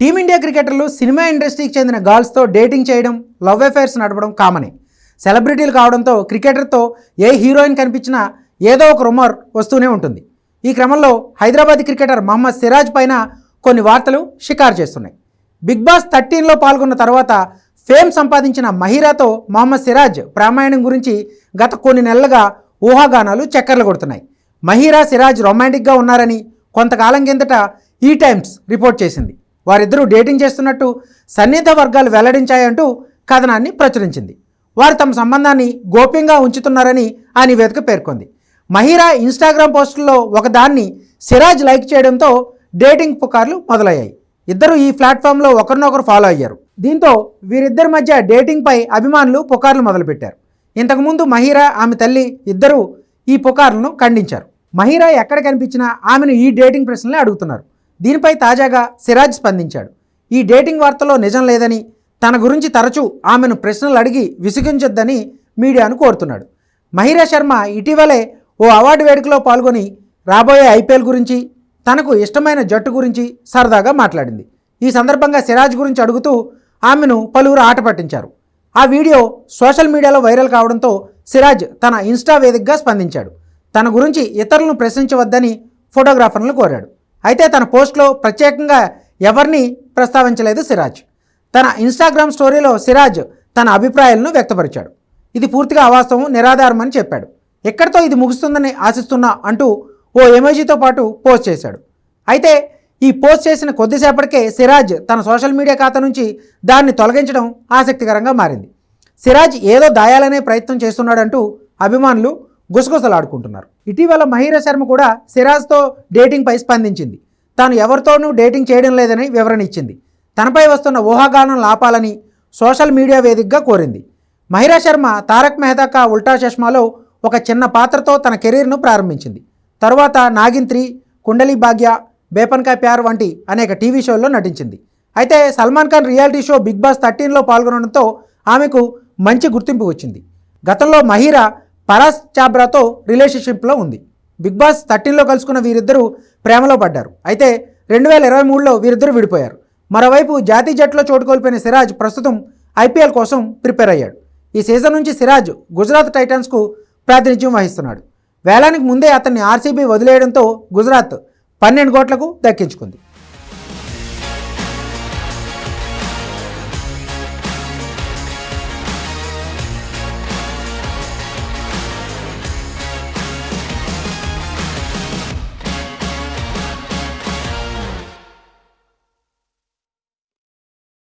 Team India క్రికెటర్లు cinema ఇండస్ట్రీకి చెందిన గర్ల్స్తో డేటింగ్ చేయడం, లవ్ అఫైర్స్ నడపడం కామనే. సెలబ్రిటీలు కావడంతో క్రికెటర్తో ఏ హీరోయిన్ కనిపించినా ఏదో ఒక రూమర్ వస్తూనే ఉంటుంది. ఈ క్రమంలో హైదరాబాద్ క్రికెటర్ మహమ్మద్ సిరాజ్ పైన కొన్ని వార్తలు షికారు చేస్తున్నాయి. బిగ్ బాస్ 13లో పాల్గొన్న తర్వాత ఫేమ్ సంపాదించిన మహిరాతో మహమ్మద్ సిరాజ్ ప్రామాయణం గురించి గత కొన్ని నెలలుగా ఊహాగానాలు చక్కర్లు కొడుతున్నాయి. మహిరా, సిరాజ్ రొమాంటిక్గా ఉన్నారని కొంతకాలం కిందట ఈ టైమ్స్ రిపోర్ట్ చేసింది. వారిద్దరూ డేటింగ్ చేస్తున్నట్టు సన్నిహిత వర్గాలు వెల్లడించాయంటూ కథనాన్ని ప్రచురించింది. వారు తమ సంబంధాన్ని గోప్యంగా ఉంచుతున్నారని ఆ నివేదిక పేర్కొంది. మహిరా ఇన్స్టాగ్రామ్ పోస్టుల్లో ఒకదాన్ని సిరాజ్ లైక్ చేయడంతో డేటింగ్ పుకార్లు మొదలయ్యాయి. ఇద్దరు ఈ ప్లాట్ఫామ్లో ఒకరినొకరు ఫాలో అయ్యారు. దీంతో వీరిద్దరి మధ్య డేటింగ్పై అభిమానులు పుకార్లు మొదలుపెట్టారు. ఇంతకుముందు మహిరా, ఆమె తల్లి ఇద్దరూ ఈ పుకార్లను ఖండించారు. మహిరా ఎక్కడ కనిపించినా ఆమెను ఈ డేటింగ్ ప్రశ్నలే అడుగుతున్నారు. దీనిపై తాజాగా సిరాజ్ స్పందించాడు. ఈ డేటింగ్ వార్తలో నిజం లేదని, తన గురించి తరచూ ఆమెను ప్రశ్నలు అడిగి విసిగించొద్దని మీడియాను కోరుతున్నాడు. మహిరా శర్మ ఇటీవలే ఓ అవార్డు వేడుకలో పాల్గొని రాబోయే ఐపీఎల్ గురించి, తనకు ఇష్టమైన జట్టు గురించి సరదాగా మాట్లాడింది. ఈ సందర్భంగా సిరాజ్ గురించి అడుగుతూ ఆమెను పలువురు ఆట పట్టించారు. ఆ వీడియో సోషల్ మీడియాలో వైరల్ కావడంతో సిరాజ్ తన ఇన్స్టా వేదికగా స్పందించాడు. తన గురించి ఇతరులను ప్రశ్నించవద్దని ఫోటోగ్రాఫర్లను కోరాడు. అయితే తన పోస్ట్లో ప్రత్యేకంగా ఎవరిని ప్రస్తావించలేదు సిరాజ్. తన ఇన్స్టాగ్రామ్ స్టోరీలో సిరాజ్ తన అభిప్రాయాలను వ్యక్తపరిచాడు. ఇది పూర్తిగా అవాస్తవం, నిరాధారమని చెప్పాడు. ఎక్కడితో ఇది ముగుస్తుందని ఆశిస్తున్నా అంటూ ఓ ఎమోజీతో పాటు పోస్ట్ చేశాడు. అయితే ఈ పోస్ట్ చేసిన కొద్దిసేపటికే సిరాజ్ తన సోషల్ మీడియా ఖాతా నుంచి దాన్ని తొలగించడం ఆసక్తికరంగా మారింది. సిరాజ్ ఏదో దాయాలనే ప్రయత్నం చేస్తున్నాడంటూ అభిమానులు గుసగుసలాడుకుంటున్నారు. ఇటీవల మహిరా శర్మ కూడా సిరాజ్తో డేటింగ్పై స్పందించింది. తాను ఎవరితోనూ డేటింగ్ చేయడం లేదని వివరణ ఇచ్చింది. తనపై వస్తున్న ఊహాగానాలను ఆపాలని సోషల్ మీడియా వేదికగా కోరింది. మహిరా శర్మ తారక్ మెహతా కా ఉల్టా చష్మాలో ఒక చిన్న పాత్రతో తన కెరీర్ను ప్రారంభించింది. తరువాత నాగిన్ 3, కుండలి భాగ్య, బేపన్ కా ప్యార్ వంటి అనేక టీవీ షోల్లో నటించింది. అయితే Salman Khan reality show Bigg Boss 13లో పాల్గొనడంతో ఆమెకు మంచి గుర్తింపు వచ్చింది. గతంలో మహిరా పరాస్ చాబ్రాతో రిలేషన్షిప్లో ఉంది. బిగ్ బాస్ 13లో కలుసుకున్న వీరిద్దరూ ప్రేమలో పడ్డారు. అయితే 2023లో వీరిద్దరూ విడిపోయారు. మరోవైపు జాతీయ జట్టులో చోటు కోల్పోయిన సిరాజ్ ప్రస్తుతం ఐపీఎల్ కోసం ప్రిపేర్ అయ్యాడు. ఈ సీజన్ నుంచి సిరాజ్ గుజరాత్ టైటన్స్కు ప్రాతినిధ్యం వహిస్తున్నాడు. వేలానికి ముందే అతన్ని ఆర్సీబీ వదిలేయడంతో గుజరాత్ 12 కోట్లకు దక్కించుకుంది.